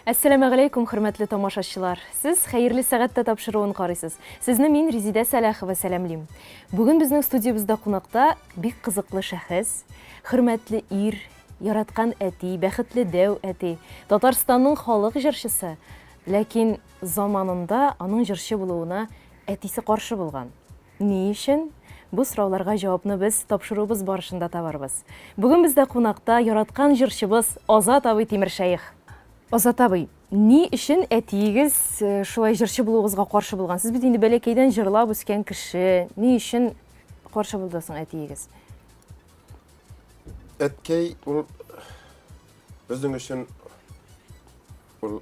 Assalamu алейкум, хөрмәтле тамашачылар. Сез хәерле сәгатьтә тапшыруын карыйсыз. Сезне мин Резидә Сәләхова сәламлыйм. Бүген безнең студиябызда кунакта бик кызыклы шәхес, хөрмәтле ир, яраткан әти, бәхетле дәү әти, Татарстанның халык җырчысы. Ләкин заманында аның җырчы булуына әтисе каршы булган. Ни өчен? Бу сорауларга җавапны без тапшыруыбыз барышында табарбыз. Бүген бездә кунакта яраткан җырчыбыз Азат абый Тимершәех. Азат абый, ни өчен әтиегез шулай җырчы булуыгызга каршы булган? Сез бит инде бәләкәйдән җырлап үскән кеше. Ни өчен каршы булды соң әтиегез? Әткәй ул безнең өчен ул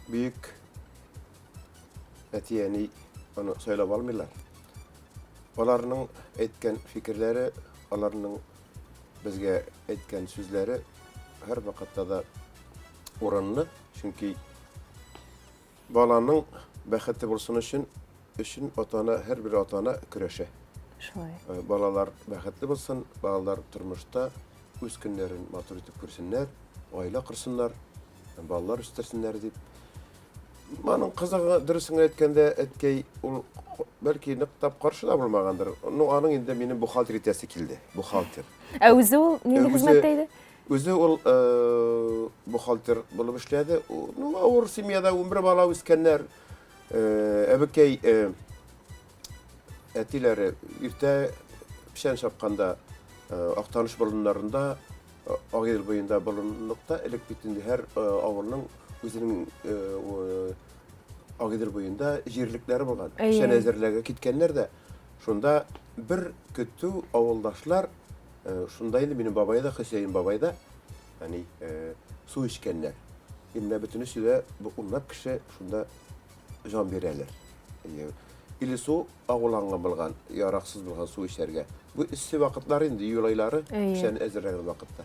бик әтияни аны сөйләп алмыйлар. Аларның әйткән фикерләре, аларның безгә әйткән сүзләре һәр вакытта да урынлы, чөнки баланың бәхете булсын өчен ата-ана, һәрбер ата-ана көрәшә. Шулай. Балалар бәхетле булсын, балалар тормышта үз көннәрен матур итеп күрсеннәр, гаилә корсыннар, балалар үстерсеннәр дип. Маның кызыгы дөресен әйткәндә, әткәй ул бәлки ныктап каршы да булмагандыр. Ну, аның инде минем бухгалтер итәсе килде. Бухгалтер. Ә үзе ул нинди хезмәттә иде? Үзе ул бухгалтер булып эшләде. Ну, авыр семьяда 11 бала үскәннәр. Әбекәй әтиләре иртә пишән шапканда Актаныш болыннарында, Агыйдел буенда болынлыкта элек бит инде һәр авылның үзенең Агыйдел буенда җирлекләре булган. Пишән әзерләргә киткәннәр дә. Шунда бер көтү авылдашлар, шунда инде минем бабай да, Хөсәен бабай да, яни су эчкәннәр. Инде бөтенесе дә бу унлап кеше шунда җан бирәләр. Или су агуланган булган, яраксыз булган су эчәргә. Бу иссе вакытлар инде, июль айлары, пишән әзерләгән вакытта.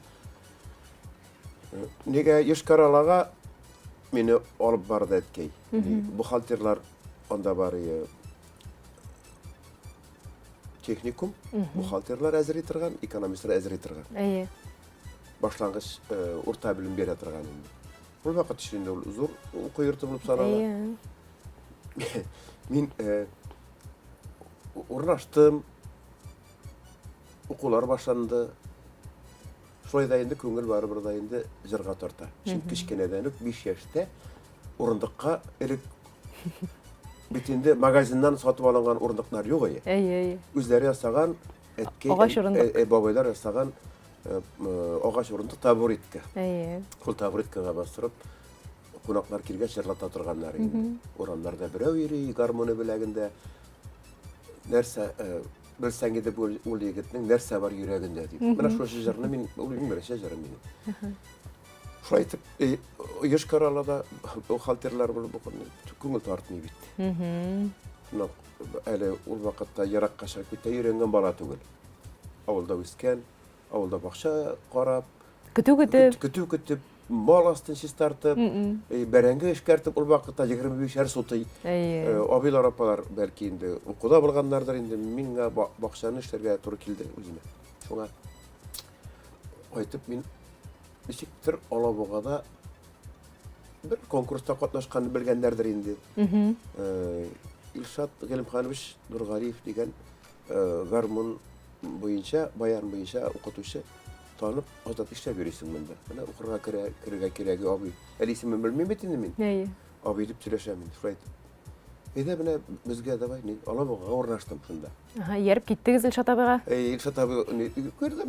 Нигә Ешкаралага мине алып барды әткәй. Бухгалтерлар анда бар техникум, бухгалтерлар әзер итергән, экономистлар әзер итергән. Әйе. Башлангыч урта белем бирә торган инде. Бу вакыт эчендә ул зур уку йорты булып санала. Мин урнаштым, укулар башланды. Шулай да инде күңел бары бер да инде җырга тарта. Чөнки кичкенәдән үк 5 яшьтә урындыкка элек бит инде магазиннан сатып алынган урындыклар юк иде. Әйе. Үзләре ясаган әткәй, бабайлар ясаган агач урындык табуреткә. Әйе. Ул табуреткага басырып, кунаклар килгәч җырлата торганнар инде. Урамнарда берәү йөри, гармоны беләгендә. Нәрсә белсәң иде бу ул егетнең нәрсә бар йөрәгендә дип. Менә шул җырны мин уйлыйм, беренче җырым минем. Шулай итеп, Ешкаралада бухгалтерлар булып күңел тартмый бит. Әле ул вакытта яракка чыгып китә йөргән бала түгел. Авылда үскән, авылда бакча карап, көтү, мал астын чистартып, бәрәңге эшкәртеп ул вакытта 25 сутый. Абыйлар, апалар бәлки инде укуда булганнардыр инде, миңа бакчаны эшләргә туры килде үземә. Шуңа кайтып мин ничектер Алабугада бер конкурста катнашканны белгәннәрдер инде. Илшат Галимханович Нургалиев дигән гармон буенча, баян буенча укытучы танып, Азат эшләп йөрисең монда. Менә укырга керергә кирәк абый. Әле исемен белмим бит инде мин. Әйе. Абый дип сөйләшәм мин, шулай. Әйдә менә безгә давай, Алабугага урнаштым шунда. Ярып киттегез Илшат абыйга? Илшат абый күрде,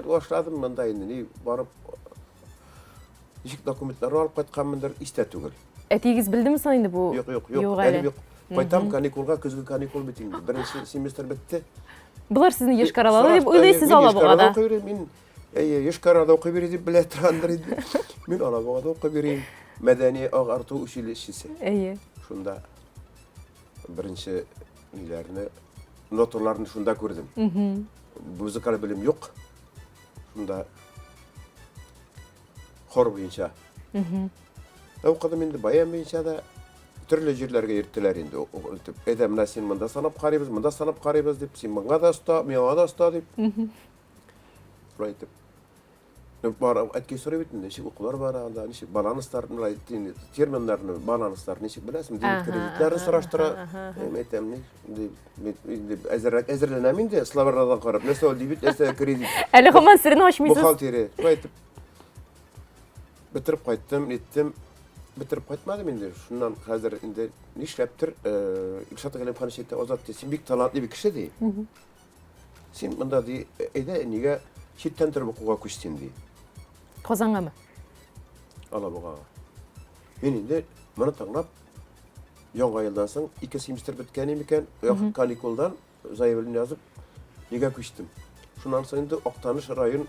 башладым монда инде, барып ничек документларны алып кайтканмындыр, истә түгел. Әтиегез белдеме соң инде бу? Юк. Әле юк. Кайтам каникулга, көзгө каникул бит инде. Беренче семестр битте. Булар сезне Ешкаралада дип уйлыйсыз Алабугада? Мин Ешкарада укый бирә дип белә торгандыр инде. Мин Алабугада укый бирим. Мәдәни агарту училищесы. Әйе. Шунда беренче ниләрне, ноталарны шунда күрдем. Музыкаль белем юк. Шунда хор буенча. Укыдым инде, баян буенча да төрле җирләргә йөрттеләр инде. Әйдә, менә син монда санап карыйбыз дип, син моңа да оста, миңа да оста дип. Шулай итеп. Бар әткәй сорый бит инде, ничек укулар бар анда, ничек баланстар, мындай терминнарны, баланстар ничек беләсең, дебет кредитларын сораштыра. Мен әйтәм, инде әзерләнәм инде, словарlardan карап, нәрсә ул дебет, нәрсә кредит. Әле һаман серне ачмыйсыз. Бухгалтерия. Шулай итеп бетереп кайттым, иттем. Бетереп кайтмадым инде. Шуннан хәзер инде нишләптер, Илшат Галимхан шәйтә Азат син бик талантлы бик кеше ди. Син монда ди, әйдә нигә читтән торып укуга күчтең ди. Казангамы? Алабуга. Мин инде моны тыңлап, яңа елдан соң 2 семестр беткән икән, каникулдан заявление язып, нигә күчтем. Шуннан соң инде Актаныш район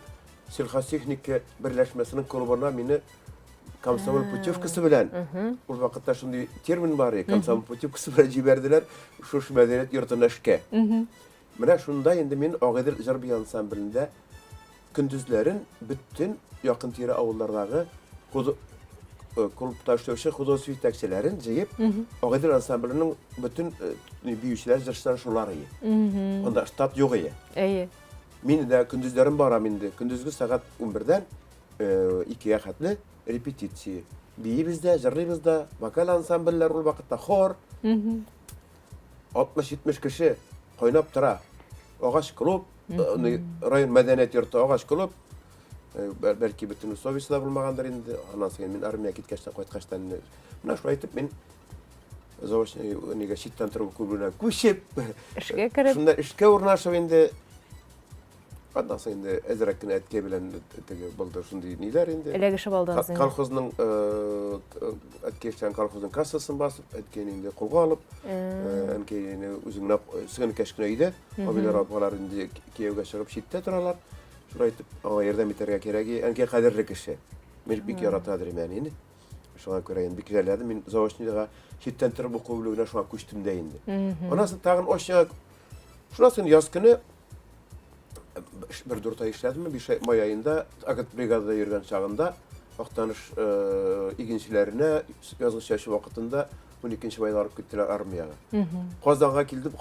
сельхозтехника берләшмәсенең клубына мине комсомол путевкасы белән. Ул вакытта шундый термин бар, комсомол путевкасы белән җибәрделәр шушы мәдәният йортына эшкә. Менә шунда инде мин Агыйдел җырбый ансамблендә көндезләрен бөтен якын тирә авыллардагы клубта эшләүче художник җитәкчеләрен җыеп, Агыйдел ансамбленең бөтен биючеләр җырчылар шулар иде. Анда штат юк иде. Әйе. Мин дә көндезләрен барам инде. Көндезге сәгать 11-дән 2-гә хәтле репетиция. Биебез дә, җырлыйбыз да, вокаль ансамбльләр ул вакытта хор. 60-70 кеше кайнап тора. Агач клуб, район мәдәният йорты агач клуб. Бәлки бөтен совестьлар булмагандыр инде. Аннан соң мин армия киткәчтән кайткачтан менә шулай итеп мин заочный нигә читтән торып клубына күчеп, Эшкә кереп. шунда эшкә урнашып инде. Аннан соң инде әзрәк кенә әткәй белән теге булды шундый ниләр инде. Эләгешеп алдыңыз инде. Колхозның әткәйчән колхозның кассасын басып, әткәйне инде кулга алып, әнкәйне үзеңнәп сыгын кәшкенә иде. Абилар апалар инде кияүгә чыгып читтә торалар. Шулай итеп, аңа ярдәм итәргә кирәк. Әнкәй кадерле кеше. Мин бик яратадыр мәне. Шуңа күрә инде бик җәләдем. Мин заочныйга читтән торып уку бүлегенә шуңа күчтем дә инде. Аннан соң тагын ошча шуннан соң яз көне bir 4 ay эшләдем, 5 май аенда агат бригадада йөргән чагында Актаныш игенчеләренә язгы чәчү вакытында 12 майда алып киттеләр армияга. Казанга килдем,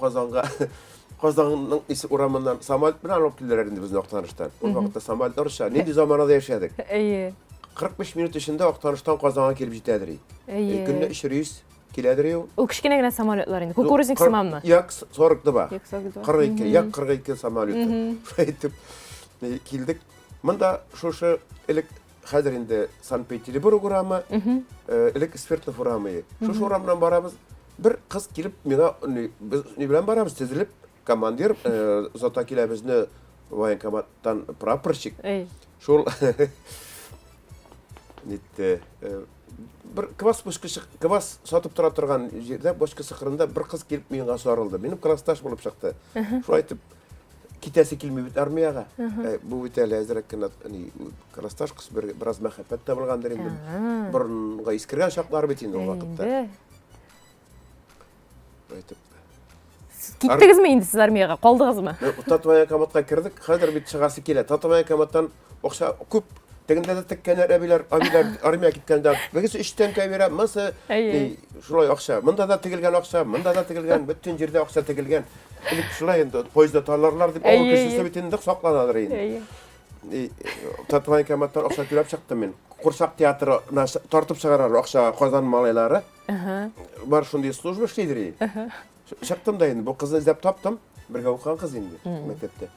Казанның исе урамыннан самолет белән алып килделәр инде безне Актаныштан. Ул вакытта самолет орыша, нинди заманда яшәдек. Әйе. 45 минут эчендә Актаныштан Казанга килеп җитәдер. Көнне 3 рейс киләдер. Ул кичкенә генә самолетлар инде. Кукурузник сыманмы? Як 40 ба. 42. Як 42 самолет. Шайтып килдек. Монда шушы элек хәзер инде Санкт-Петербург урамы, элек Свердлов урамы. Шушы урамнан барабыз. Бер кыз килеп миңа без ни белән барабыз тезелеп, командир зата киләбезне военкоматтан прапорщик. Шул нитте bir kvass сатып тора торган җирдә башка сыкырында бер кыз килеп миңа сарылды. Минем классташ булып чыкты. Шулай итеп китәсе килми бит армияга. Бу бит әле әзрәк кенә классташ кыз бераз мәхәббәт табылгандыр инде. Борынга искергән чаклар бит инде ул вакытта. Әйтеп. Киттегезме инде сез армияга? Калдыгызмы? Татвая коматка кирдек. Хәзер бит чыгасы килә. Татвая коматтан акча күп. Тегендә дә теккәннәр абилар армия киткәндә. Бигез 3 камера, мысы шулай акча. Монда да тегелгән акча, монда да тегелгән, бөтен җирдә акча тегелгән. Илек шулай инде поездда таларлар дип авыл кешесе бит инде сакланадыр инде. Татвай коматтан акча түләп чыктым мин. Курсак театрына тартып чыгаралар акча Казан малайлары. Бар шундый служба эшләйдер. Чыктым да инде бу кызны эзләп таптым. Бергә укыган кыз инде мәктәптә.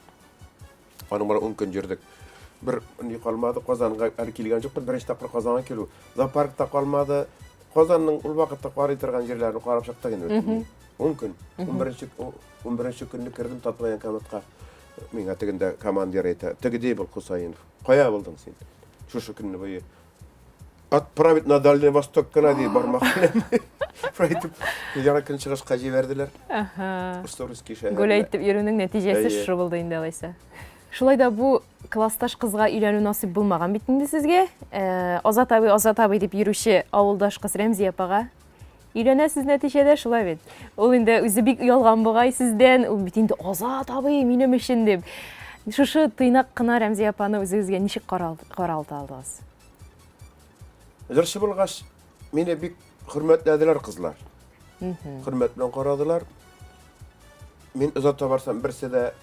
Аның бара 10 көн йөрдек. Bir ni kalmadı Kazan'a erkilgen çok bir işte Kazan'a kelu. Zaparkta kalmadı. Kazan'ın ul vakıtta qari tirgan yerlerini qarap çaqta geldi. Mümkün. 11 günlük kirdim Tatvayan kamatqa. Мен тегендә командир әйтә. Тегеде бул Хусаинов. Кая булдың син? Шушы көнне буе. Отправить на Дальний Восток кына ди бармак. Файтып, яңа көн чыгышка җибәрделәр. Исторический шәһәр. Гөл әйтеп йөрүнең нәтиҗәсе шушы булды инде алайса. Шулай да бу классташ кызга өйләнү насыйп булмаган бит инде сезгә. Азат абый дип йөрүче авылдаш кыз Рәмзия апага өйләнәсез нәтиҗәдә шулай бит. Ул инде үзе бик ялган бугай сездән, ул бит инде Азат абый минем өчен дип. Шушы тыйнак кына Рәмзия апаны үзегезгә ничек каралталдыгыз? Җырчы булгач, мине бик хөрмәтләделәр кызлар. Хөрмәт белән карадылар. Мин озата барсам берсе дә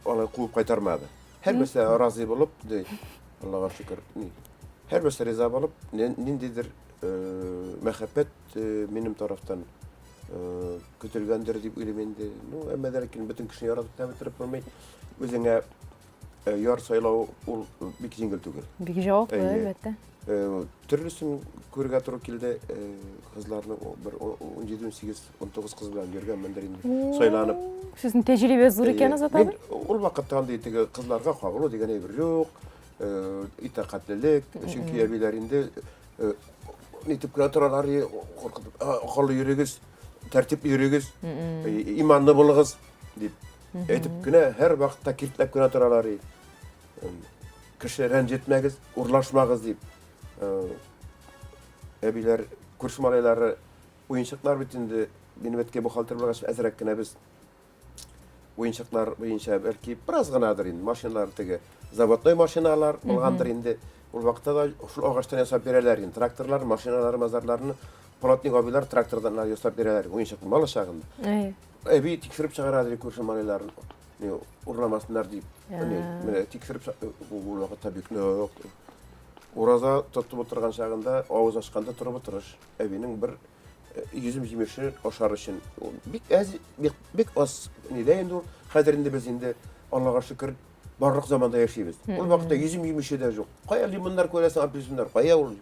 алай куып кайтармады. Һәр берсе разый булып, Allah'a şükür. Her bir rıza bolup nindidir mehabbet benim taraftan kötülgendir dip elemende. No, emma derken bütün kişini yaratıp tabitirip olmay. Özüne yar saylaw ul bir jingil tugul. Bir cevap Әйе. elbette. Türlüsün көргә туры килде кызларны bir 17-18 19 кыз белән йөргән мендер инде сайланып. Sizin tecrübe zor eкен Azat abi. Ул вакытта андый теге кызларга кагылу дигән әйбер юк. Итәкатьлелек, чөнки әбиләр инде нитеп кенә торалар, куркытып, акыллы йөрегез, тәртип йөрегез, иманлы булыгыз дип әйтеп кенә һәр вакытта киртләп кенә торалар. Кеше рәнҗетмәгез, урлашмагыз дип. Әбиләр, күрше малайлары уенчыклар бит инде минем әткәй бухгалтер булгач әзрәк кенә без уенчыклар буенча бәлки бераз гынадыр инде машиналар теге заводной машиналар булгандыр инде. Ул вакытта да шул агачтан ясап бирәләр инде. Тракторлар, машиналар, мазарларны полотник абыйлар трактордан ясап бирәләр уенчык мал чагында. Әби тикшереп чыгарадыр күрше малайларын. Урламасыннар дип. Менә тикшереп ул вакытта бик Ураза тотып отырган чагында авыз ачканда турып утырыш. Әбинең бер йөзем җимеше ашар өчен бик аз нидә инде ул. Хәзер инде без инде Аллага шөкер барлык заманда яшибез. Ул вакытта йөзем җимеше дә юк. Кая лимоннар күрәсең, апельсиннар, кая ул?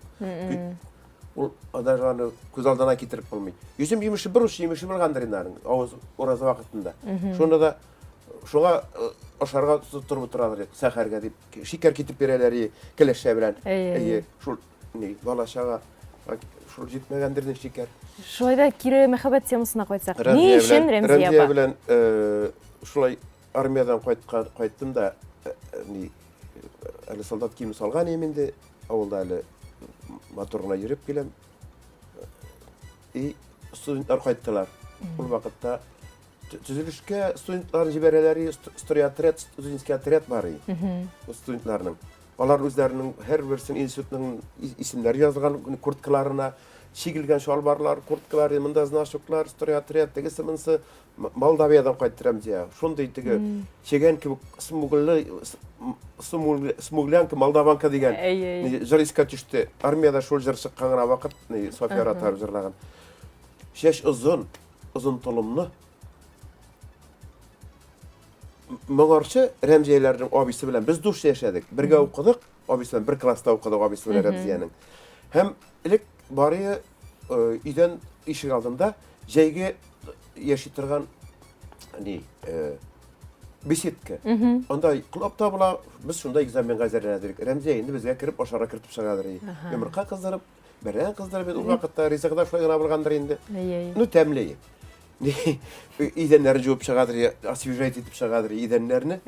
Ул адарганы күз алдына китереп булмый. Йөзем җимеше бер уч җимеше булгандыр инде аның авыз ураза вакытында. Шунда да шуңа ашарга турып утырадыр. Сәхәргә дип шикәр китеп бирәләр, килешә белән. Шул балачага шул җитмәгәндер шикәр. Шулай да кире мәхәббәт темасына кайтсак. Ни өчен Рәмзия апа? Белән шулай армиядан кайттым да әле солдат киеме салган инде авылда әле моторына йөреп киләм. Студентлар кайттылар. Ул вакытта Төзелешкә студентлар җибәрәләр, студенческий отряд бар иде. Студентларның. Алар үзләренең һәр берсен институтның исемнәре язылган курткаларына чигелгән шалбарлар, курткалар, монда значоклар, отряд тегесе монсы Молдавиядан кайттырам дия. Шундый теге чегән кебек смуглянка молдаванка дигән. Җыриска төште. Армияда шул җыр чыккан вакыт София Ратар җырлаган. Шеш узын толымны Моңарчы Рәмзияләрнең абисы белән без душ яшәдек. Бергә укыдык, абисы белән бер класста укыдык абисы белән Рәмзиянең. Һәм элек бары өйдән ишек алдында җәйге яши торган беседка. Анда клуб табыла, без шунда экзаменга әзерләнәдек. Рәмзия инде безгә кирип ашарга кертеп чыгадыр. Йомырка кыздырып, бәрән кыздырып, ул вакытта ризыгыда шулай гына булгандыр инде. Ну тәмле. İdenleri cevap çıkardır, asfijayet edip çıkardır idenlerini.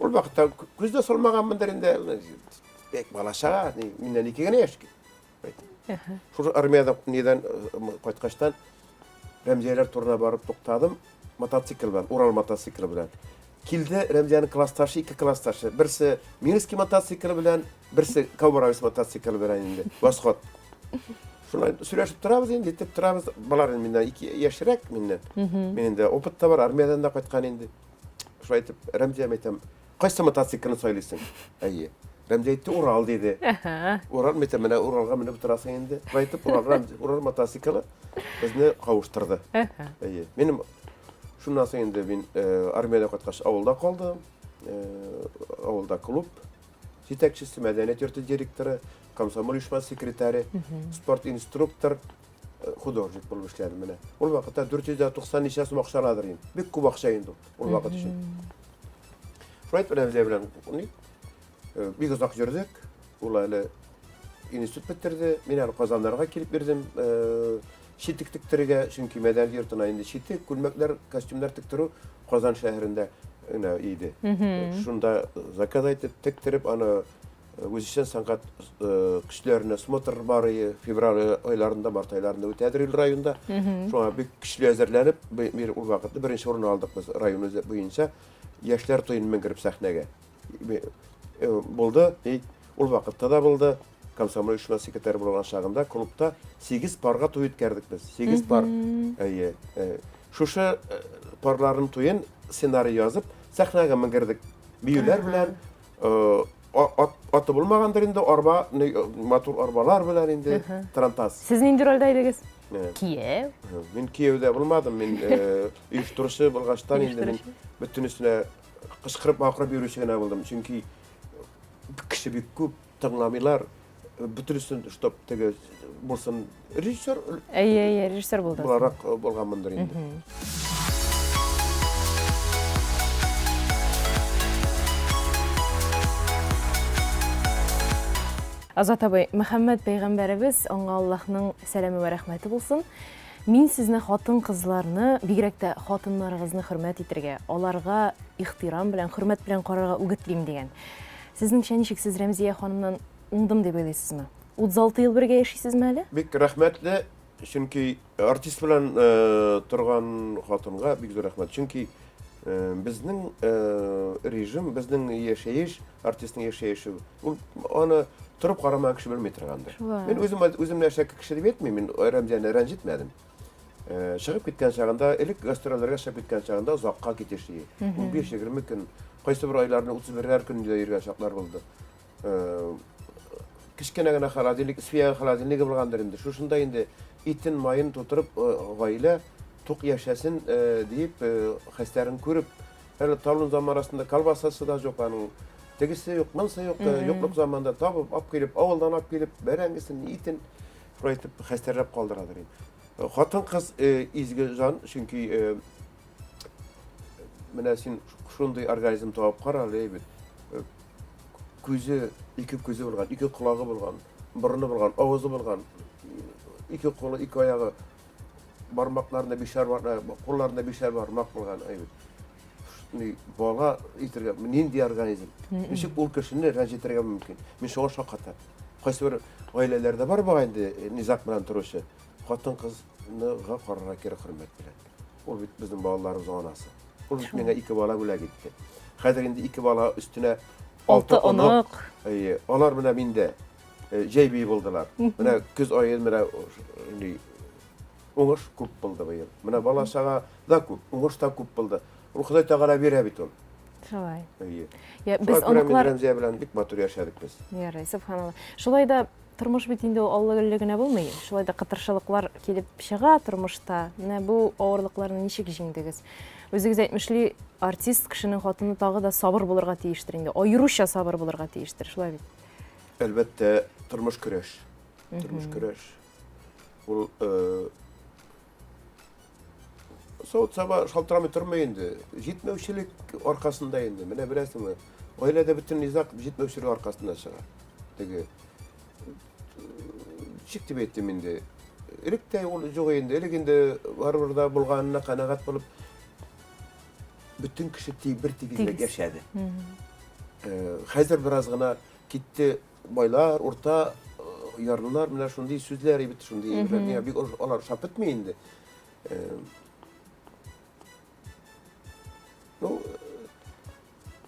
Ol vakıtta gözde solmagan mındarında pek balaşa, minden iki gene yaşki. Şu armiyada neden kaçtan Remziyeler turuna barıp toxtadım, mototsikl bilen, Ural mototsikl bilen. Kilde Remziyenin klastaşı, iki klastaşı. Birisi Minski mototsikl bilen, birisi Kovboravis mototsikl bilen indi. Vasxot. Şuna süreşip turabız indi, etip turabız. Balar minden 2 yaşırak minden. Minin de opıt da var, armiyadan da qaytqan indi. Şuna etip, Remziye meytem, qaysı mototsiklini söylesin? Ayy. Remziye etti, Ural dedi. Ural meytem, mine Uralga minip turasın indi. Şuna etip, Ural mototsikli bizni kavuşturdu. Ayy. Benim şundan sonra indi, ben armiyada qaytqaş avulda kaldım. Avulda klub. Жетекчisi, мәдәният йорты директоры, комсомол оешмасы секретаре, спорт инструктор, художник булып эшләдем менә. Ул вакытта 490 ничә сум акча аладыр инде. Бик күп акча инде ул вакыт өчен. Шулай белән бик озак йөрдек. Ул әле институт бетерде. Мин әле Казаннарга килеп бирдем. Читек тиктерергә, чөнки мәдәният йортына инде читек, күлмәкләр, костюмнар тиктерү Казан шәһәрендә иде. Шунда заказ айтып тектереп, аны үзешчән сәнгать кешеләренә смотр бар, февраль айларында, март айларында үтәдер ил районда. Шуңа бик кишле әзерләнеп, ул вакытта беренче урын алдык без район буенча яшьләр тоен менгереп сәхнәгә. Булды, ул вакытта да булды. Комсомол оешмасы секретаре булган чагында клубта 8 парга туй үткәрдек без. 8 пар. Әйе. Шушы парларын туен сценарий язып, сәхнәгә менгердек. Биюләр белән, atı bulmagandır indi, arba, motor arbalar bilen indi, tarantas. Siz nindi roldaydınız? Evet. Kiev. Men Kiev'de bulmadım, men uyuşturucu bulgaçtan indi, men bütün üstüne kışkırıp akırıp yürüyüşüne buldum. Çünkü bir kişi bir küp tınlamılar, bütün üstüne stop tege bulsun rejissör Ey, rejissör buldu. bularak bolganmındır indi. Азат абай, Мөхәммәд пәйгамбәребез, аңа Аллаһның сәламе ва рәхмәте булсын. Мин сезне хатын-кызларны, бигрәк тә хатыннарыгызны хөрмәт итәргә, аларга ихтирам белән, хөрмәт белән карарга үгетлим дигән. Сезнеңчә ничек, сез Рәмзия ханымнан уңдым дип уйлыйсызмы? 36 ел бергә яшисезме әле? Бик рәхмәтле, чөнки артист белән торган хатынга бик зур рәхмәт. Чөнки безнең режим, безнең яшәеш, артистның яшәеше, ул аны тұрып қарамаған кіші білмей тұрғандар. Мен өзімнен шәккі кіші деп етмеймін, мен Рәмзияны рәнжітмәдім. Шығып кеткен шағында, элек гастролларға шығып кеткен шағында ұзаққа кетеші. 15-20 күн, қайсы бір айларының 31-әр күнде ерген шақлар болды. Кішкене ғана холодильник, ісфияға холодильнигі болғандар енді. Шушында енді итін майын тұтырып, ғайлы тұқ яшасын дейіп, қайстарын көріп, әлі талын заман арасында колбасасы да жоқ, тегісі yok, мынсы yok, yokluk zamanda табып, ап келіп, ауылдан ап келіп, бәрәңгісін, итін құрайтып, қәстерлеп қалдырадыр. Хатын қыз изгі жан, чүнки міне сен шундай организм тауып қаралы, көзі, екі көзі болған, екі құлағы болған, бұрыны болған, ауызы болған, екі қолы, екі аяғы, бармақларында бешар бар, қолларында бешар бармақ болған, бала итерге, нинди организм. Ничек ул кешене рәнҗетергә мөмкин? Мин шуңа шакката. Кайсы бер гаиләләрдә бар бу инде низак белән торучы. Хатын-кызны карарга кирәк хөрмәт белән. Ул бит безнең балаларыбыз анасы. Ул бит миңа 2 бала бүләк итте. Хәзер инде 2 бала өстенә 6 онык. Алар менә миндә җәйби булдылар. Менә көз айы менә уңыш күп булды быел. Менә бала чага да күп, уңыш та күп булды. Ул Худай Тәгалә бирә бит ул. Шулай. Я без оныклар Рәмзия белән бик матур яшәдек без. Ярый, субханалла. Шулай да тормыш бит инде Алла гөллегенә булмый. Шулай да кытыршылыклар килеп чыга тормышта. Менә бу авырлыкларны ничек җиңдегез? Үзегез әйтмешли, артист кешенең хатыны тагы да сабыр булырга тиештер инде. Аеруча сабыр булырга тиештер. Шулай бит. Әлбәттә, тормыш көрәш. Тормыш көрәш. Ул Соğut-саба шалтырамай тұрмай енді, жетмеушілік арқасында енді, міне білесің, гаиләдә бүтін низақ жетмеушілік арқасында шыға. Теге, шек деп еттім енді, еліктей ол жоқ енді, елік енді бар-барда болғанына қанағат болып, бүтін кіші бір тегізбек яшады. Хәзір біраз ғана кетті байлар, орта, ярлылар, міне шундай сөзлер, шундай, олар шап бітмей енді.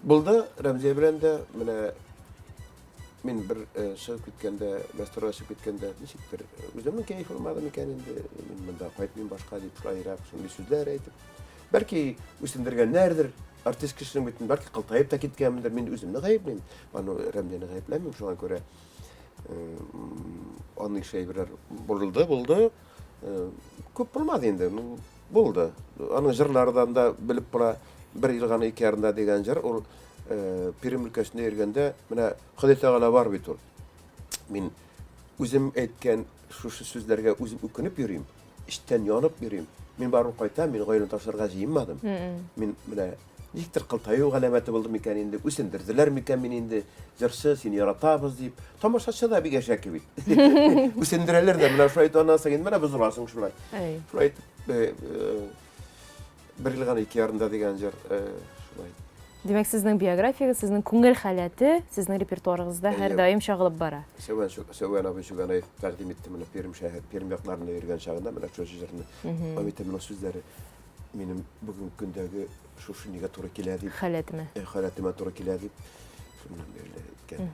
Bulda Rəmziyə bilən də min bir шығып кеткенде, гастрольға шығып кеткенде, ничектер, өзімнің кәйф olmadı мекен енді, мен мында қайтмын башқа деп, шылайырақ, шындай сөздер айтып. Бәлки өсіндірген нәрдір, артист кішінің бетін, бәлки қылтайып та кеткенміндір, мен өзімні ғайыплаймын. Аны Рәмзияны ғайыплаймын, соған көре оның шей бірер болды. Көп болмады енді, болды. Оның жырлардан да біліп бұла, bir yıl ғана 2 yarında деген жыр, ол Перім өлкәсінде ергенде, міне Құдай Тағала бар бит ол. Мен өзім әйткен шушы сөздерге өзім өкініп йөрим, іштен янып йөрим. Мен барып қайтам, мен ғайлын ташырға жиынмадым. Мен міне нектір қылтаю ғаламәті болдым екен енді, өсіндірділер мекен мен енді жыршы, сені яратабыз deyip, тамашашы да бек әшәкі бит. Өсіндірелер де, міне шулай айтуынан сәген, міне біз ұласың шулай. Шулай айтып, bir yıl ғана 2 yarında деген жыр шулай. Демәк, сезнең биографиягыз, сезнең күңел халәте, сезнең репертуарыгызда һәр даим чагылып бара. Сәуән абый Шүгәнаев тәкъдим итте менә Пермь шәһәр, Пермь якларында йөргән чагында менә шушы җырны. Әйтәмен сүзләре минем бүген көндәге шушы нигә туры килә дип. Халәтемә. Халәтемә туры килә дип. Шуннан бирле әйткән.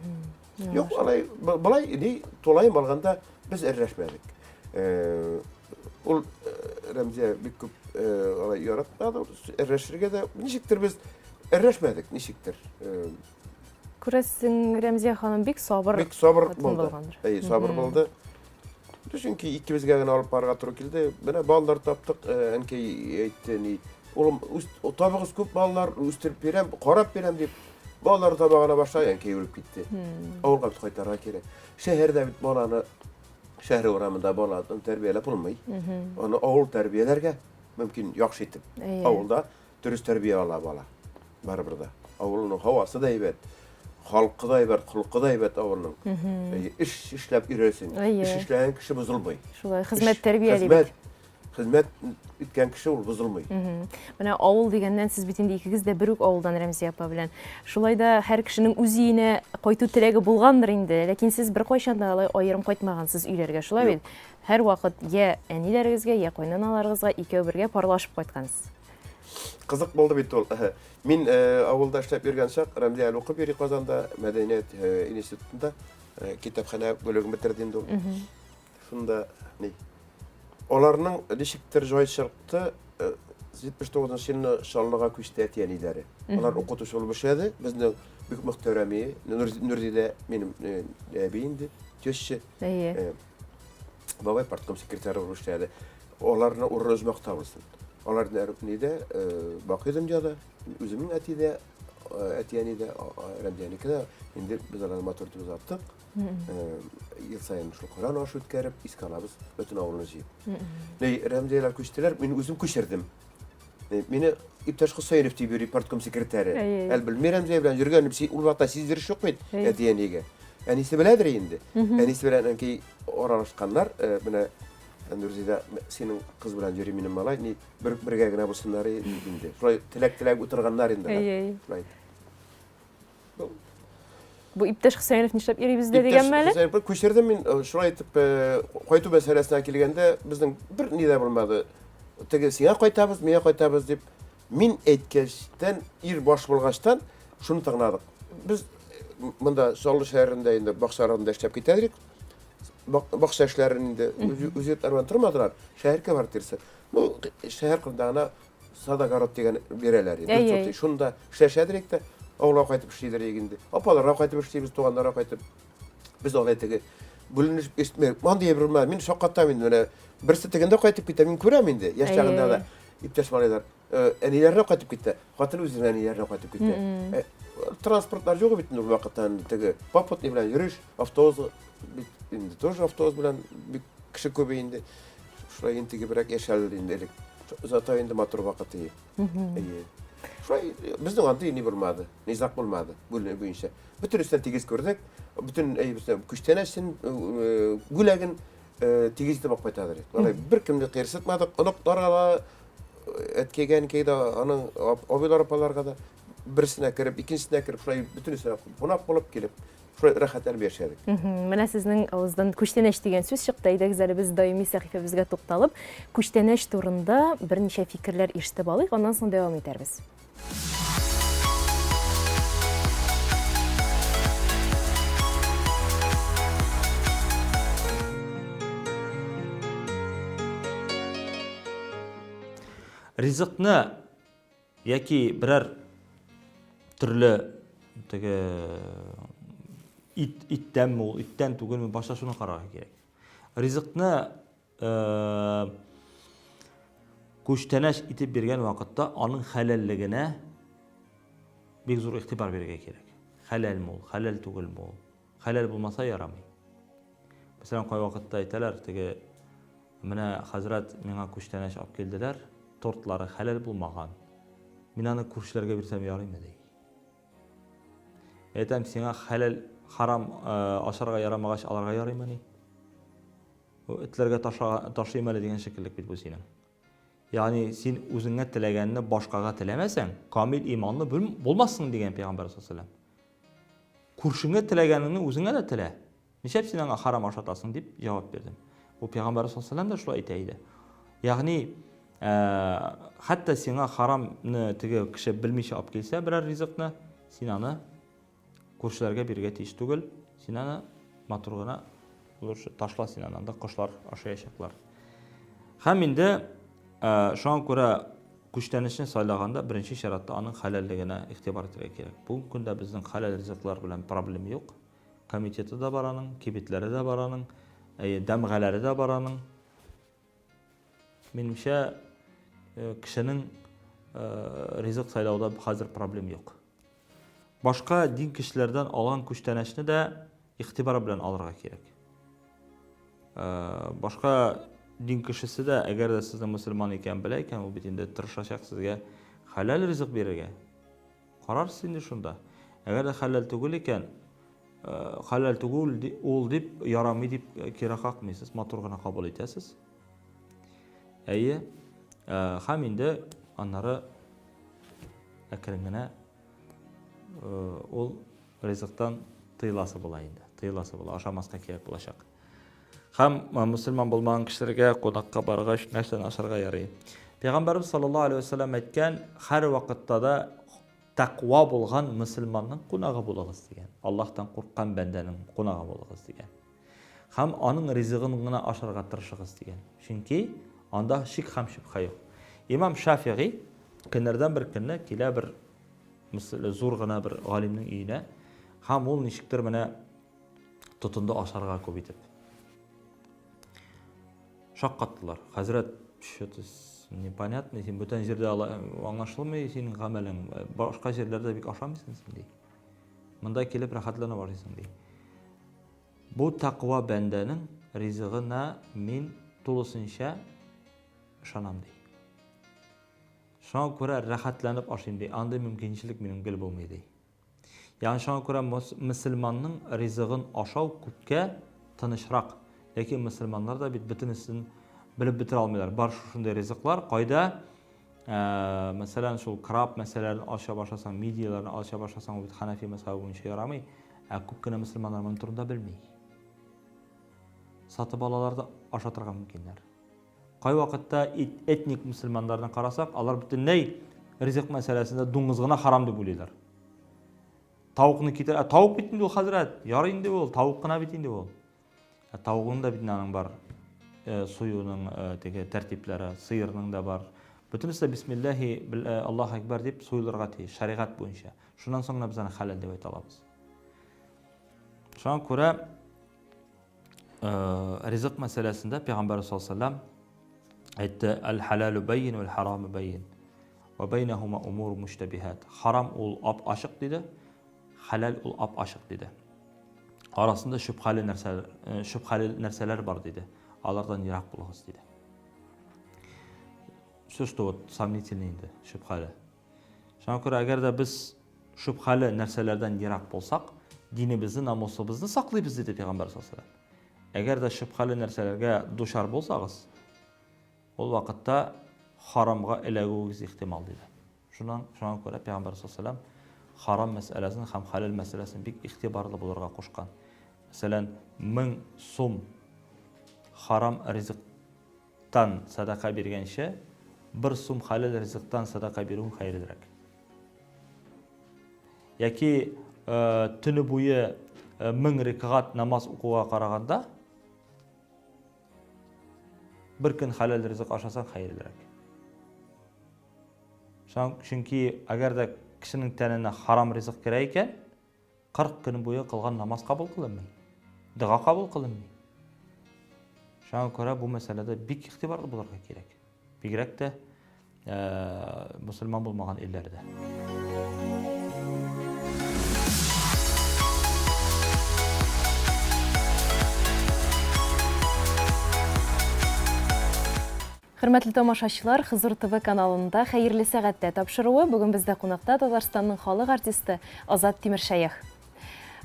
Юк, алай ни тулай барганда без әрәшмәдек. Ул Рәмзия бик күп алай яратмады, әрәшергә дә ничектер без әрәшмәдек, ничектер. Күрәсең, Рәмзия ханым бик сабыр. Бик сабыр хатын булды. булгандыр. Сабыр булды. Чөнки икебезгә генә алып барырга туры килде. Менә балалар таптык, әнкәй әйтте ни. Улым, табыгыз күп балалар, үстереп бирәм, карап бирәм дип. Балалар табагына башлай, әнкәй үлеп китте. Авылга кайтарга кирәк. Шәһәрдә бит баланы шәһәр урамында баланы тәрбияләп булмый. Аны авыл тәрбияләргә мөмкин яхшы итеп. Авылда дөрес тәрбия ала бала. Барыбер да. Авылның һавасы да әйбәт. Халкы да әйбәт, холкы да әйбәт авылның. Эш эшләп йөрәсең. Эш эшләгән кеше бозылмый. Шулай хезмәт тәрбияли. Хезмәт иткән кеше ул бозылмый. Менә авыл дигәннән сез бит инде икегез дә бер үк авылдан, Рәмзия апа белән. Шулай да һәр кешенең үз өенә кайту теләге булгандыр инде, ләкин сез бер кайчан да алай аерым кайтмагансыз өйләргә. Шулай бит. Һәр вакыт я әниләрегезгә, я кайнаналарыгызга икәү бергә парлашып кайткансыз. Кызык булды бит ул. Мин авылда эшләп йөргән чак, Рәмзия әле укып йөри Казанда, Мәдәният институтында китапханә бүлеген бетерде инде ул. Шунда ни аларның ничектер җайчылыкты 79 елны Шаллыга күчте әтиәниләре. Алар укытучы булып эшләде. Безнең бик мөхтәрәми Нурзидә минем әби инде, төшче. Бабай партком секретары булып эшләде. Аларны урын үзмәктә булсын. Аларны нидә бакый дөньяда, үземнең әтидә, әтиәнидә, Рәмзиянекедә инде без аларны матур итеп узаттык. Ел сайын шул Коран ашы үткәреп, искә алабыз бөтен авылны җыеп. Рәмзияләр күчтеләр, мин үзем күчердем. Мине иптәш Хөсәенов дип йөри партком секретары. Әл белми Рәмзия белән йөргән, ул вакытта сиздериш юк бит әтиәнигә. Әнисе беләдер инде. Әнисе белән әнкәй аралашканнар, менә Нурзидә синең кыз белән йөри минем малай, ни бергә генә булсыннар инде. Шулай теләк утырганнар инде. Бу иптәш Хөсәенов нишләп йөри бездә дигән мәле? Хөсәенов күчердем мин, шулай итеп кайту мәсьәләсенә килгәндә безнең бер ни дә булмады. Теге сиңа кайтабыз, миңа кайтабыз дип мин әйткәчтән ир баш булгачтан шуны тыңладык. Без монда Шаллы шәһәрендә инде бакчаларында эшләп китәдек. Бакча эшләрен инде үзетләрен тормадылар. Шәһәргә бар тирсе. Бу шәһәр кырдагына садагород дигән бирәләр инде. Шунда эшләшәдек тә авылга кайтып эшлиләр инде. Апаларга кайтып эшлибез, туганнарга кайтып. Без алай теге бүленеш эстмәк. Мондый бер мин шаккатта мин менә берсе тегендә кайтып китә, мин күрәм инде. Яшь чагында да иптәш малайлар әниләренә кайтып китә. Хатын үзенең әниләренә кайтып китә. Транспортлар юк бит ул вакытта теге попутный белән йөриш, автобус бит инде тоже автобус белән бик кеше күбе инде. Шулай инде бирәк яшәлде инде. Зато инде матур вакыт иде. Шулай безнең анда ни булмады, низак булмады бүлене буенча. Бөтенесен тигез күрдек. Бүтән күчтәнәсен гүләген тигез итеп кайтадыр. Алай беркемне кырсытмадык. Оныкларга әткәгән кейдә аның абыйлар апаларга да берсенә кереп, икенчесенә кереп, шулай бөтенесенә кунак булып килеп, шулай рәхәтләнеп яшәдек. Менә сезнең авыздан күчтәнәш дигән сүз чыкты. Әйдәгез әле без даими сәхифәбезгә тукталып, күчтәнәш турында берничә фикерләр ишетеп алыйк, аннан соң дәвам итәрбез. Ризыкны яки берәр төрле теге иттән ул, иттән түгелме, башка шуны карарга кирәк. Ризыкны күчтәнәш итеп биргән вакытта аның хәләллегенә бик зур игътибар бирергә кирәк. Хәләлме ул, хәләл түгелме ул? Хәләл булмаса ярамый. Мәсәлән, кай вакытта әйтәләр, теге менә хәзрәт миңа күчтәнәш алып килделәр, тортлары хәләл булмаган. Мин аны күршеләргә бирсәм ярыймы ди. Әйтәм, сиңа хәләл харам ашарга ярамагач аларга ярыймы ни? Этләргә ташыйм әле дигән шикеллек бит бу синең. Ягъни син үзеңә теләгәнне башкага теләмәсәң, камил иманлы булмассың дигән Пәйгамбәр саллаллаһу алейһи ва саллям. Күршеңә теләгәнеңне үзеңә дә телә. Нишләп син аңа харам ашатасың дип җавап бирдем. Бу Пәйгамбәр саллаллаһу алейһи ва саллям да шулай әйтә иде. Ягъни хәтта сиңа харамны теге кеше белмичә алып килсә берәр ризыкны, син аны күршеләргә бирергә тиеш түгел. Син аны матур гына ташла, син анда кошлар ашаячаклар. Һәм инде шуңа күрә күчтәнешне сайлаганда беренче чиратта аның хәләллегенә игътибар итәргә кирәк. Бүгенге көндә безнең хәләл ризыклар белән проблема юк. Комитеты да бар аның, кибетләре дә бар аның, дәмгәләре дә бар аның. Минемчә, кешенең ризык сайлауда хәзер проблема юк. Башка дин кешеләрдән алган күчтәнешне дә игътибар белән алырга кирәк. Башка дин кешесе дә, әгәр дә сезнең мөселман икән белә икән, ул бит инде тырышачак сезгә хәләл ризык бирергә. Карарсыз инде шунда. Әгәр дә хәләл түгел икән, хәләл түгел ул дип, ярамый дип кире какмыйсыз, матур гына кабул итәсез. Әйе, һәм инде аннары әкрен генә ул ризыктан тыйласы була инде. Тыйласы була, ашамаска кирәк булачак. Һәм мөселман булмаган кешеләргә кунакка баргач нәрсәне ашарга ярый. Пәйгамбәрбез саллаллаһу алейхи ва саллям әйткән, һәр вакытта да тақва булган мөселманның кунагы булыгыз дигән. Аллаһтан курккан бәндәнең кунагы булыгыз дигән. Һәм аның ризыгын гына ашарга тырышыгыз дигән. Чөнки анда шик һәм шөбһә юк. Имам Шафиғи көннәрдән бер көнне килә бер зур гына бер галимнең өенә, һәм ул ничектер менә тотынды ашарга күп итеп. Шаккаттылар. Хәзрәт, что-то непонятно, син бүтән җирдә аңлашылмый синең гамәлең. Башка җирләрдә бик ашамыйсың син ди. Монда килеп рәхәтләнә башлыйсың ди. Бу тақва бәндәнең ризыгына мин тулысынча ышанам ди. Шуңа күрә рәхәтләнеп ашыйм ди. Андый мөмкинчелек минем гел булмый ди. Ягъни шуңа күрә мөселманның ризыгын ашау күпкә тынычрак. Ләкин мөселманнар да бит бөтенесен белеп бетерә алмыйлар. Бар шушындай ризыклар, кайда мәсәлән шул краб мәсьәләләрен аша башласаң, мидияләрне аша башласаң, бит Ханафи мазхабы буенча ярамый. Күп кенә мөселманнар моны турында белми. Сатып алаларда ашатырга мөмкиннәр. Кай вакытта этник мөселманнарны карасак, алар бөтенләй ризык мәсьәләсендә дуңгыз гына харам дип уйлыйлар. Тавыкны китер, тавык бит инде ул хәзрәт, ярый инде ул, тавык кына бит инде ул. Тавыгның да бит аның бар, суюның теге тәртипләре, сыерның да бар. Бөтенесе бисмиллаһи Аллаһу акбар дип суюлырга тиеш, шариғат буенча. Шуннан соң без аны хәләл дип әйтә алабыз. Шуңа күрә ризык мәсьәләсендә Пәйгамбәр саллаллаһу алейһи ва саллям әйтте: "Әл-халалу байин вәл-хараму байин, ва байнахума умур муштабихат." Харам ул ап-ашык диде, халал ул ап-ашык диде. Арасында шөбһәле нәрсәләр бар диде. Алардан ерак булыгыз диде. Что вот сомнительный инде, шөбһәле. Шуңа күрә әгәр дә без шөбһәле нәрсәләрдән ерак булсак, динебезне, намусыбызны саклыйбыз диде Пәйгамбәр саллаллаһу алейһи ва саллям. Әгәр дә шөбһәле нәрсәләргә душар булсагыз, ул вакытта харамга эләгүегез ихтимал диде. Шуңа күрә Пәйгамбәр саллаллаһу алейһи ва саллям харам мәсьәләсен һәм халал мәсьәләсен бик игътибарлы булырга кушкан. Мәсәлән, 1000 сум харам ризыктан садака биргәнчә, 1 сум халал ризыктан садака бирү хәерлерәк. Яки төне буе 1000 рикъат намаз укуга караганда, bir көн халал ризык ашасаң хәерлерәк. Чөнки әгәр дә кешенең тәненә харам ризык керә икән, 40 көн буе кылган намаз кабул кылынмый. Дуга кабул кылынмый. Шуңа күрә бу мәсьәләдә бик игътибарлы булырга кирәк. Бигрәк тә мөселман булмаган илләрдә. Хөрмәтле тамашачылар, Хызыр ТВ каналында хәерле сәгатьтә тапшыруы. Бүген бездә кунакта Татарстанның халык артисты Азат Тимершәех.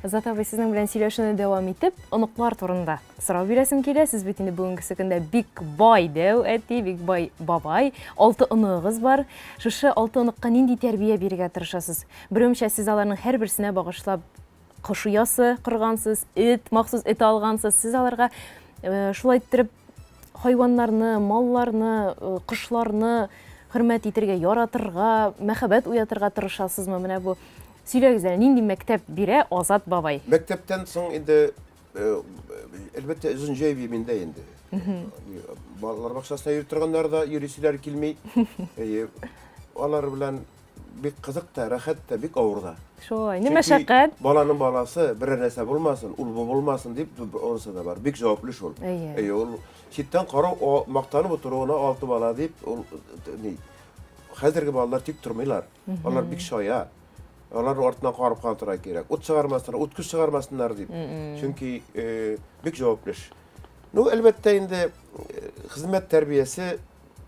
Азат абый, сезнең белән сөйләшүне дәвам итеп, оныклар турында сорау бирәсем килә. Сез бит инде бүгенге көндә бик бай дәү әти, бик бай бабай, 6 оныгыз бар. Шушы 6 оныкка нинди тәрбия бирергә тырышасыз? Берәүмчә сез аларның һәрберсенә багышлап кош уясы кыргансыз, махсус эт алгансыз. Сез аларга шулай иттереп хайваннарны, малларны, кошларны хөрмәт итәргә, яратырга, мәхәббәт уятырга тырышасызмы? Менә бу сөйләгез әле, нинди мәктәп бирә Азат бабай? Мәктәптән соң инде elbette uzun cebiminde indi. Balalar bakşasına yürü turganlar da yürüsüler kilmey. Onlar bilen bir kızık da, rahat da, bir avurda. Şoy, ne meşakkat? Balanın balası bir nesep olmasın, ulbu olmasın deyip orası da var. Bir cevaplı şol. Ol şitten qara o maqtanıp oturuğuna altı bala deyip ne? Hazırki balalar tik durmaylar. Onlar bir şoya. Onlar ortadan qarıp qaltıra gerek. Ot çıgarmasınlar, otkuş çıgarmasınlar deyip. Çünkü bir cevaplı. No elbette indi hizmet terbiyesi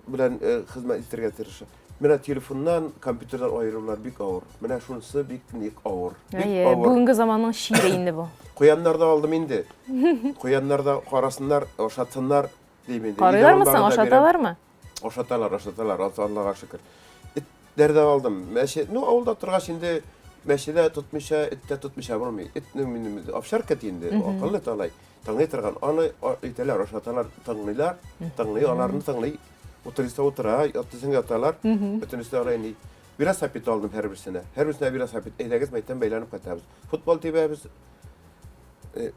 bilen hizmet istirge tirişi. Mena telefondan, kompüterden ayrılırlar bik ağır. Mena şunысы bik ağır. Bugünkü zamanın şiiri indi bu. Koyanlar da aldım indi. Koyanlar da qarasınlar, oşatsınlar deyim indi. Qarıyorlar mısın, oşatalar mı? Oşatalar, Allah'a şükür. İtler de aldım. No avulda turgaç indi meşede tutmuşa, itte tutmuşa bulmay. İtnin afşarkat indi. Akıllı talay. Tаңнай тұрған, аны итәләр, ашаталар, таңнайлар, таңнай, аларны таңнай, отырыста отыра, ятысың яталар, өтіністі алайын. Biraz sapit aldım her birisine biraz sapit. Eydəgiz meytən beylanıb qatabız. Futbol tebəyimiz,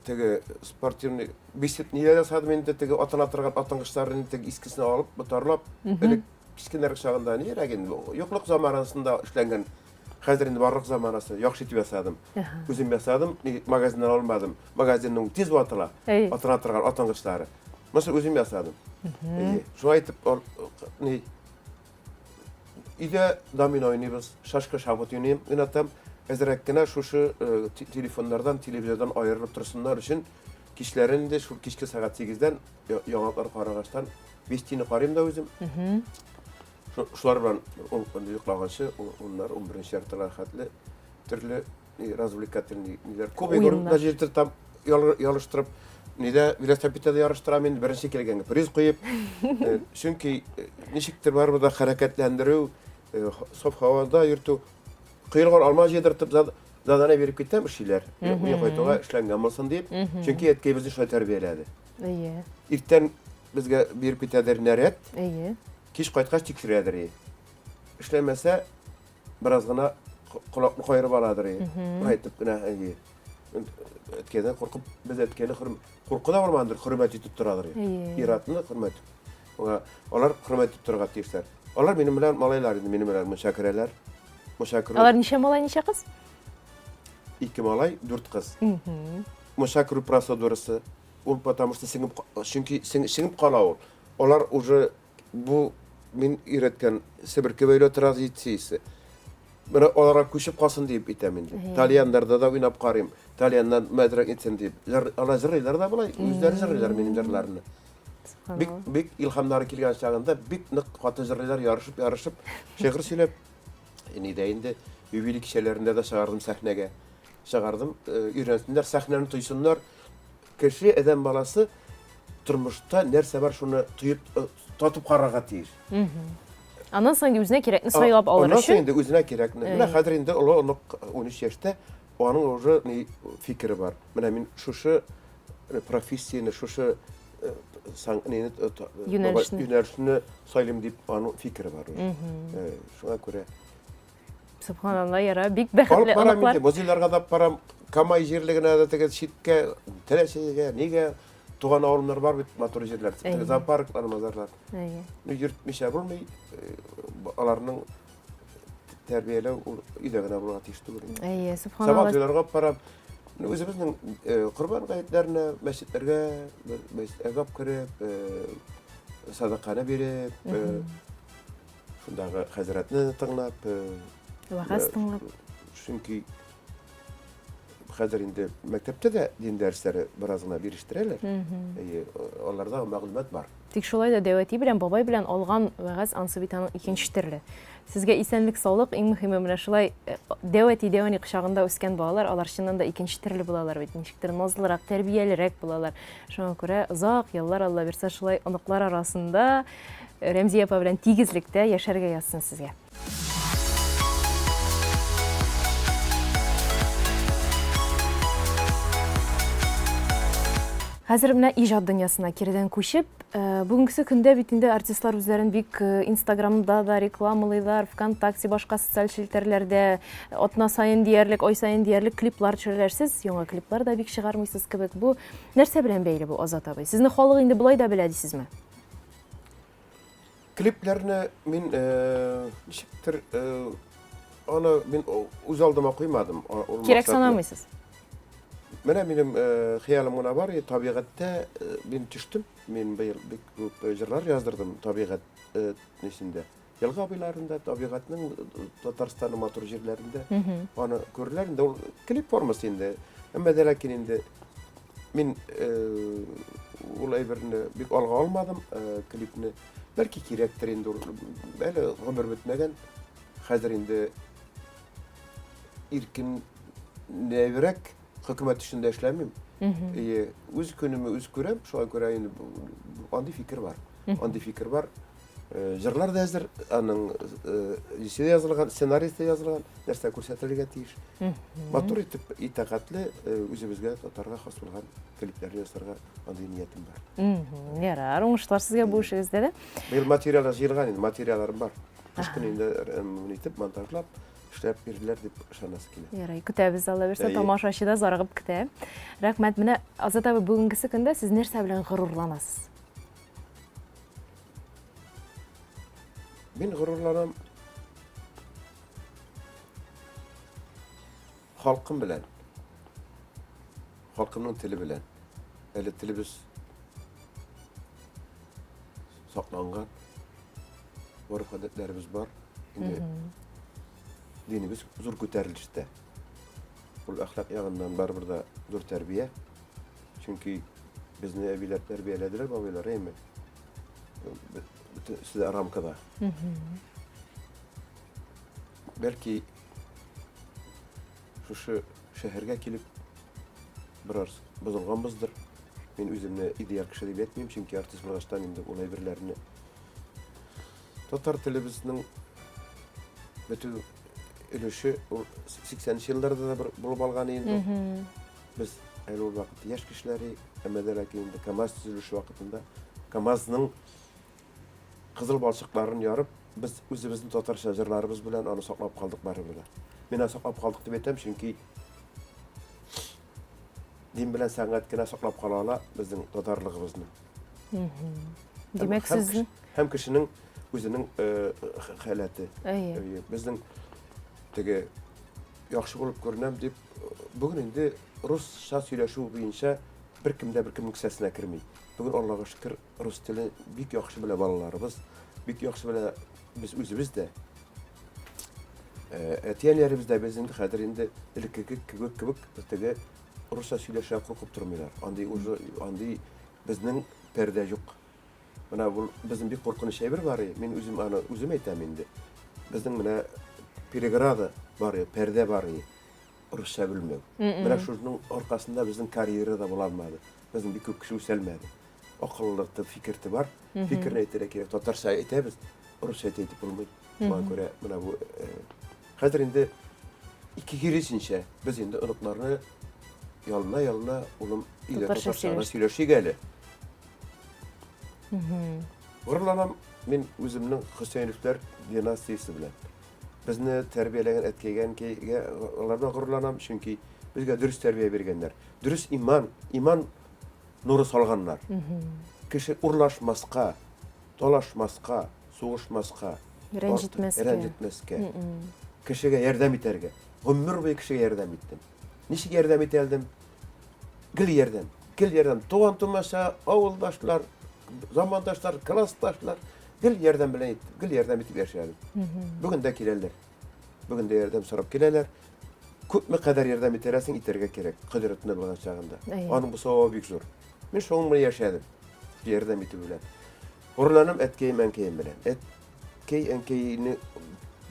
tege sportivni, bisit niyə sadım indi, tege atan atırған atınqışlarını tege iskisini alıp, butarlap, kiskinerik şağında niyə rəgin, yoxluq zamanasında işlənген. Hazır indi barlıq zamanası yaxşı etib yasadım. Özüm yasadım, magazindən almadım. Magazinның tez vatıla, atına atırған atınqışları. Mesela özüm yasadım. Şu aytıb, İde damin oynayırız, şaşka şabut oynayayım. Inatam, ezrekkine şu telefonlardan, televizyondan ayrılıp dursunlar için kişilerin de şu kişki saat 8'den yanakları qarağaçtan 5 tini qarayım da özüm. Şular bilen yuklağanşı, onlar 11. şartlar xatlı, türlü razvlikatlı neler. Kobe görüp da jertir tam yalıştırıp, nide velosipedde yarıştıram endi birinci kelgenge priz koyup. Çünkü nişiktir var burada hareketlendirүү, sof havada yürtü. Kıyılgan alma jedirtip zadana berip kettem işçiler. Uya koytuğa işlengen bolsun deyip. Çünkü etke bizi şöyle terbiyeledi. İrten bizge berip keteder neret. Kiş qaytqaç tekşiredir. İşlemese biraz gına kulaklı koyup aladır. Aytıp gına etkeden korkup biz etkeni korku da varmandır, hürmet etip duradır. İratını hürmet. Onlar hürmet etip durgat deyirler. Onlar benim bilen malaylar idi, benim bilen müşakireler. Onlar nişe malay, nişe kız? 2 malay, 4 kız. Müşakir prosedurası. Ol потому что singip qala ol. Onlar уже bu men üretken Sibirke böyle tradisiyası. Bana olarak köşüp kalsın deyip itemin. Talyanlarda da oynap qarayım. Talyandan medrek etsin deyip. Ala zırrıylar da bulay. Yüzleri zırrıylar benim zırrlarını. Bik ilhamları kelgen çağında bik nık katı zırrıylar yarışıp şehir söylep. Nideyinde üvili kişilerinde de çağırdım sahnege. Çağırdım. Öğrensinler sahnenin tuysunlar. Kişi eden balası turmuşta nerse var şunu tuyup tatıp qarağa teyir. Ondan sonra özüne kerekli sayılap alır Ondan üçün. sonra özüne kerekli. Mine hadir indi onu 13 yaşta onun oğru fikri var. Mine min şuşu profesiyonu, şuşu yönelişini sayılım deyip onun fikri var. Şuna göre. Subhanallah yara, bik bəxtli Alıp param anıqlar. indi, mozillarga da param, kamay jerligine de tege şitke, teleşege, nege, tuğan ağırımlar var bit motor jerler, tege zaparklar, mazarlar. Yürtmişe bulmay, alarının terbiyeli idegine buluğa teşti görün. Subhanallah. Sabahçılarga param, özümüzün kurban kayıtlarına, mescitlerge gap kirip, sadakana berip, şundağı haziratını tınlap, Vaqas tınlap. Çünkü hazır indi mektepte de din dersleri birazına biriştirirler. Onlarda məlumat var. Тик шулай да дәвәти белән, бабай белән алган вәгазь ансыбитаның икенче төрле. Сезгә исәнлек, саулык, иң мөһиме менә шулай дәвәти дәвани кышагында үскән балалар, алар чыннан да икенче төрле булалар бит. Ничектер назлырак, тәрбиялерәк булалар. Шуңа күрә озак еллар Алла бирсә шулай оныклар арасында Рәмзия апа белән тигезлектә яшәргә язсын сезгә. Хәзер менә иҗат дөньясына кирдән күчеп, бүгенге көндә бит инде артистлар үзләрен бик Инстаграмда да рекламалыйлар, ВКонтакте, башка социаль челтәрләрдә атна сайын диярлек, ай сайын диярлек клиплар төшерәләр. Сез яңа клиплар да бик чыгармыйсыз кебек. Бу нәрсә белән бәйле бу, Азат абый? Сезне халык инде булай да белә дисезме? Kliplerini min nişiktir onu min öz aldıma koymadım. Кирәк санамыйсыз. Менә минем хыялым гына бар, табигатьтә мин төштем. Мин быел бик күп җырлар яздырдым табигать нишендә. Елга буйларында табигатьнең Татарстанның матур җирләрендә аны күрләр инде ул клип формасы инде. Әмма дә ләкин инде мин ул әйберне бик алга алмадым, клипне. Belki кирәктер инде ул. Әле гомер бетмәгән. Хәзер инде иркен нәврәк хөкүмәт эшендә эшләмим. Үз көнемне үз күрәм, шуңа күрә инде андый фикер бар. Андый фикер бар. Җырлар да хәзер аның исә язылган, сценарийда язылган, нәрсә күрсәтергә тиеш. Матур итеп итәгатьле үзебезгә татарга хас булган клиплар ясарга андый ниятем бар. Ярар, уңышлар сезгә бу эшегездә дә. Быел материаллар җыелган инде, материалларым бар. Кыш көне инде итеп монтажлап эшләп бирделәр дип ышанасы килә. Ярый, көтәбез, Алла берсә, тамашачы да зарыгып көтә. Рәхмәт. Менә Азат абый, бүгенге көндә сез нәрсә белән горурланасыз? Мин горурланам халкым белән. Халкымның теле белән. Әле телебез сакланган. Гореф-гадәтләребез бар. Инде dinimiz zor күтәрелештә. Ул әхлак ягыннан барыбер да зур тәрбия. Чөнки безне әбиләр тәрбияләделәр, бабайлар, әйме. Sizə raмкада. Бәлки шушы шәһәргә килеп бераз бозылганбыздыр. Мин үземне идеал кеше дип әйтмим, чөнки артист булгаштан инде ул әйберләрне татар телебезнең бөтен өлеше 80 елларда да булып алган инде. Без әле ул вакыт яшь кешеләре, әмма дә ләкин инде КамАЗ төзелеше вакытында КамАЗның кызыл балчыкларын ярып, без үзебезнең татарча җырларыбыз белән аны саклап калдык барыбыз. Мен аны саклап калдык дип әйтәм, чөнки дин белән сәнгать кенә саклап кала ала безнең татарлыгыбызны. Димәк, сезнең һәм кешенең үзенең халаты. Безнең теге яхшы булып күренәм дип бүген инде русча сөйләшү буенча беркемдә беркемнең кесәсенә керми. Бүген Аллага шөкер рус теле бик яхшы белә балаларыбыз, бик яхшы белә без үзебез дә. Әтиянәребез дә безнең хәзер инде элекке кебек теге русча сөйләшә куркып тормыйлар. Андый безнең пәрдә юк. Менә бу безнең бик куркыныч әйбер бар. Мин үзем аны үзем әйтәм инде. Безнең менә переграда бар, пәрдә бар. Русча белмәү. Менә шуның аркасында безнең карьера да була алмады. Безнең бик күп кеше үсәлмәде. Акыллыкты, фикерте бар. Фикерне әйтергә кирәк. Татарча әйтәбез, русча әйтеп булмый. Шуңа күрә менә бу хәзер инде киресенчә без инде оныкларны ялына улым илә татарча сөйләшик әле. Горурланам мин үземнең Хөсәйновләр династиясе белән. Безне тәрбияләгән әткәйгә алардан горурланам, чөнки безгә дөрес тәрбия биргәннәр. Дөрес иман нуры салганнар. Кеше урлашмаска, талашмаска, сугышмаска, рәнҗетмәскә, кешегә ярдәм итәргә. Гомер буе кешегә ярдәм иттем. Ничек ярдәм итәлдем? Гел ярдәм. Туган тумаса, авылдашлар, замандашлар, классташлар гел ярдәм белән итеп яшәдем. Бүген дә киләләр. Бүген дә ярдәм сорап киләләр. Күпме кадәр ярдәм итәрсең, итәргә кирәк. Кыдырытны булган чагында. Аның бу савабы бик зур. Мин шуңны яшәдем. Ярдәм итү белән. Урланам әткәйем белән. Әткәйне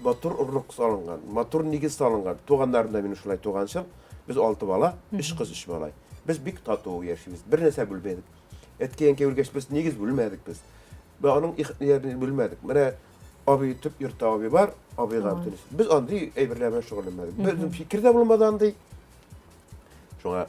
матур урлык салынган, матур нигез салынган. Туганнарым да мине шулай туганчыл. Без 6 бала, 3 кыз, 3 балай. Без бик тату яшибез. Бер нәрсә белмәдек. Әткәйгә үлгәч без нигез белмәдек без. Аның ихтиярын белмәдек. Менә абый төп йортта абый бар, абыйга бөтенес. Без андый әйберләр белән шөгыльләнмәдек. Безнең фикер дә булмады андый. Шуңа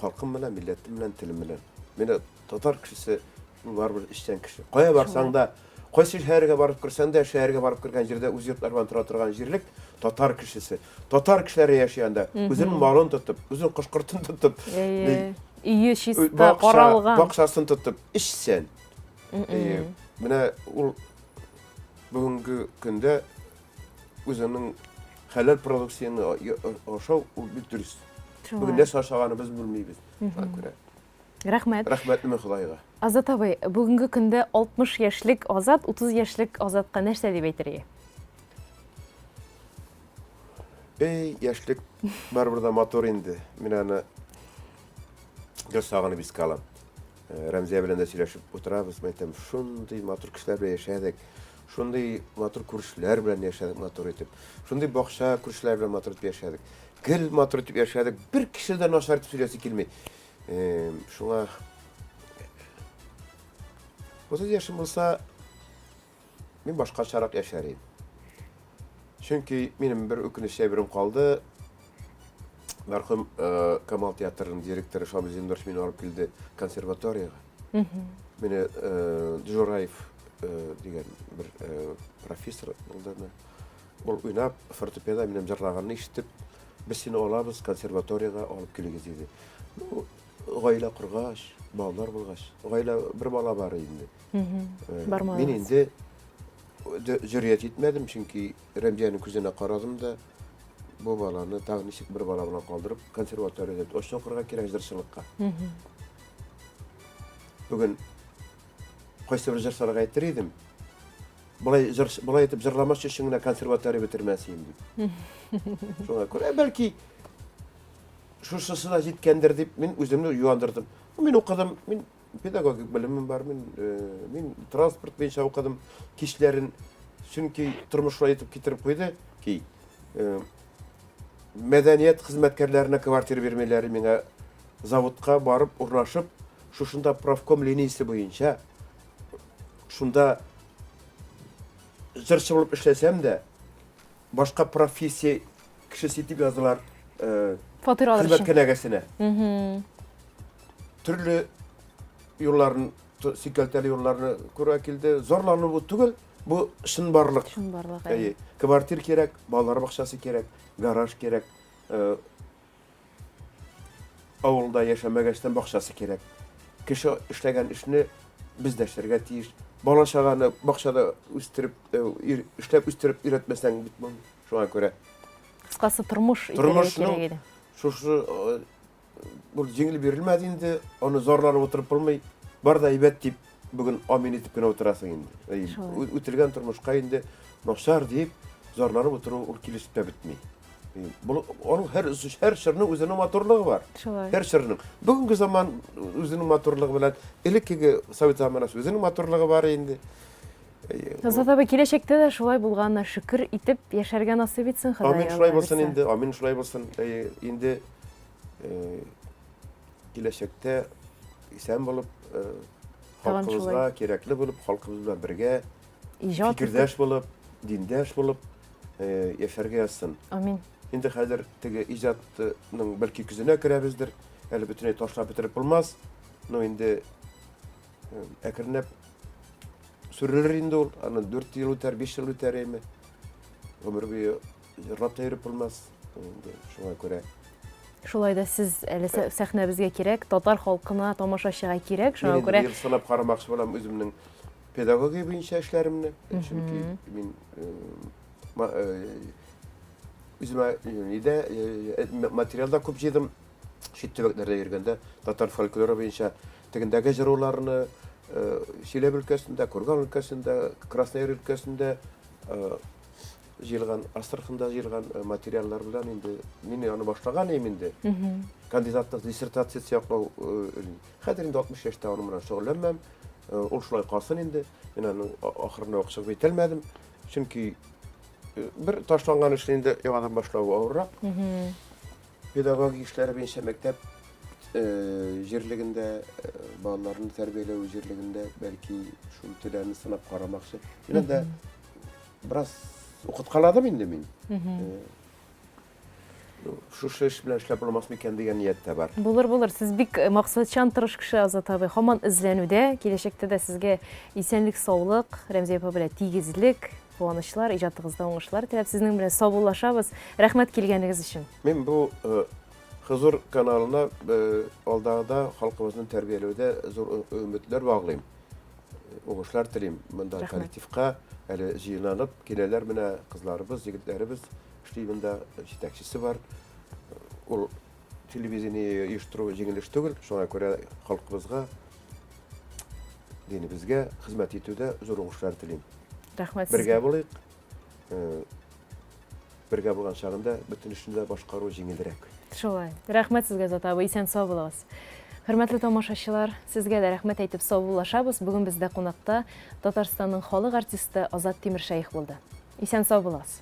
halkım bilen, milletim bilen, tilim bilen. Mene tatar kişisi var bir işten kişi. Koya barsan da, koysa şehirge barıp kirsen de, şehirge barıp kirgen jerde uz yurtlardan tura turgan jirlik tatar kişisi. Tatar kişileri yaşayanda, özünün malın tutup, özünün kışkırtın tutup, iyi şista qaralgan. bakşasın tutup, işsen. Mene ul bugünkü günde özünün halal produksiyonu aşağı ul bir dürüst. Bugün ne saçağını biz bilmeyiz. Rahmet. Rahmetli Xudayga. Azat abay, бүгінгі күнде 60 яшьлек Азат, 30 яшьлек Азатқа нәрсә дип әйтергә? Yaşlık var burada motor indi. Min ana göz sağını biz kalam. Ramziye bilen de söyleşip oturabız. Aytam şunday motor kişiler bilen yaşadık. Şunday motor kuruşlar bilen yaşadık motor etip. Şunday bakşa kuruşlar bilen motor etip yaşadık. Gel motor etip yaşadık. Bir kişiden aşağı etip söylesi kelmey. Şuna 30 yaşım olsa men başka şarak yaşarım. Çünkü benim bir ökünüş birim kaldı. Merhum Kamal Tiyatro'nun direktörü Şamil Zindorş beni alıp geldi konservatoriyaga. Beni Djorayev degan bir professor oldu. Ol oynap fortepiyoda benim jarlaganını işitip biz seni alabız konservatoriyaga alıp keleceğiz dedi. Gaýla kurgaş, balalar bulgaş. Gaýla bir bala bar indi. Men indi jüriyet etmedim çünkü Remziye'nin kuzine karadım da bu balаны tağ nişik bir bala bilen kaldırıp konservatoriyada oşun okurga kerek jırçılıkka. Bugün koysa bir jırçılık aytırıydım. Bulay etip jırlamaş işine konservatoriya bitirmesiyim deyip. Şuna göre belki şuşasına jetkendir deyip men özümni yuandırdım. Men okudum, men pedagogik bilimim var, men transport boýunça okudum. Kişilerin çünkü turmuşa yetip getirip koydu ki medeniyet hizmetkarlarına kvartir vermeleri mene zavodka barıp urnaşıp şunda profkom liniyasi boyunca şunda jırçı bolup işlesem de başka profesiya kişisi etip yazdılar hizmet kenegesine. Türlü yolların, sikelteli yollarını kura kildi, zorlanı bu tügül, bu şın barlık. Şın barlık. Kvartir kerek, balalar bakşası kerek, garaj kerek, avulda yaşamageçten bakşası kerek. Kişi işlegen işini biz de işlerge tiyiş. Bala şağanı bakşada işlep üstürüp üretmesen bitmem. Şuna göre. Kıskası turmuş kerek edi. Şuşu bu jеңil berilmediğinde onu zorlanıp oturup bulmay. Barda ibet deyip bugün amin etip güne oturasın indi. Ütilgen turmuşka indi noşar deyip zorlanıp oturup ol kilişip de bitmey. Onun her şırının özünün motorluğu var. Her şırının. Bugünkü zaman özünün motorluğu bilen elekki Sovet zamanası özünün motorluğu var indi. Azat abi kileşekte de şulay bulganına şükür itip yaşarga nasip etsin Hudaý. Amin şulay bolsun indi. Amin şulay bolsun. Indi kileşekte sen bolup halkımızga kerekli bolup halkımız bilen birge fikirdaş bolup, dindaş bolup yaşarga yazsın. Amin. Indi hazır tege ijatının belki küzüne kirabizdir. Eli bütüney taşlap bitirip bulmaz. No indi ekrinep sürülür indi ol. 4 yıl öter, 5 yıl öter emi. Ömür boyu rapta yürüp bulmaz. Şuna göre. Şulay da siz səhnəbizgə kirek, tatar halkına, tamaşaçıya kirek. Şuna Men göre yıl sanap qaramakçı bolam özümnün pedagogiya boýunça işlerimni. Çünki men üzüme materialda köp jedim. Şit töbeklerde ýergende tatar folklory boýunça tegindäki jyrawlaryny Şilep ülkesinde, Kurgan ülkesinde, Krasnoyar ülkesinde jyylgan, Astrahanda jyylgan materiallar bilen indi men onu başlagan eminde. Kandidatlyk dissertasiýa ýaklaw. Häzir indi 60 ýaşda onu bilen şogullanmam. Ol şulay kalsın indi. Men onu ahyryna okşap betelmedim. Çünki bir taşlangan işinde ýaňadan başlaw awrak. Pedagogik işleri boýunça mektep jerliginde balalarını terbiyelew jerliginde belki şu türlerini sınap karamakçı. Yine de biraz okutqaladım indi men. шушы эш белән эшләп булмас микән дигән ният тә бар. Булыр. Сез бик максатчан тырыш кеше Азат абый. Һаман эзләнүдә, киләчәктә дә сезгә исәнлек, саулык, Рәмзия апа белән тигезлек, куанычлар, иҗатыгызда уңышлар теләп сезнең белән саубуллашабыз. Рәхмәт килгәнегез өчен. Мин бу Хызур каналына алдагыда халкыбызны тәрбияләүдә зур өметләр баглыйм. Уңышлар телим. Монда коллективка әле җыйналып киләләр менә кызларыбыз, егетләребез, эшли монда җитәкчесе бар. Ул телевидение оештыру җиңел эш түгел. Шуңа күрә халкыбызга, динебезгә хезмәт итүдә зур уңышлар телим. Рәхмәт. Бергә булыйк. Бергә булган чагында бөтен эшне башкару җиңелрәк. Шулай. Рәхмәт сезгә Азат абый, исән сау булыгыз. Хөрмәтле тамашачылар, сезгә дә рәхмәт әйтеп саубуллашабыз. Бүген бездә кунакта Татарстанның халык артисты Азат Тимершәех булды. Исән сау булыгыз.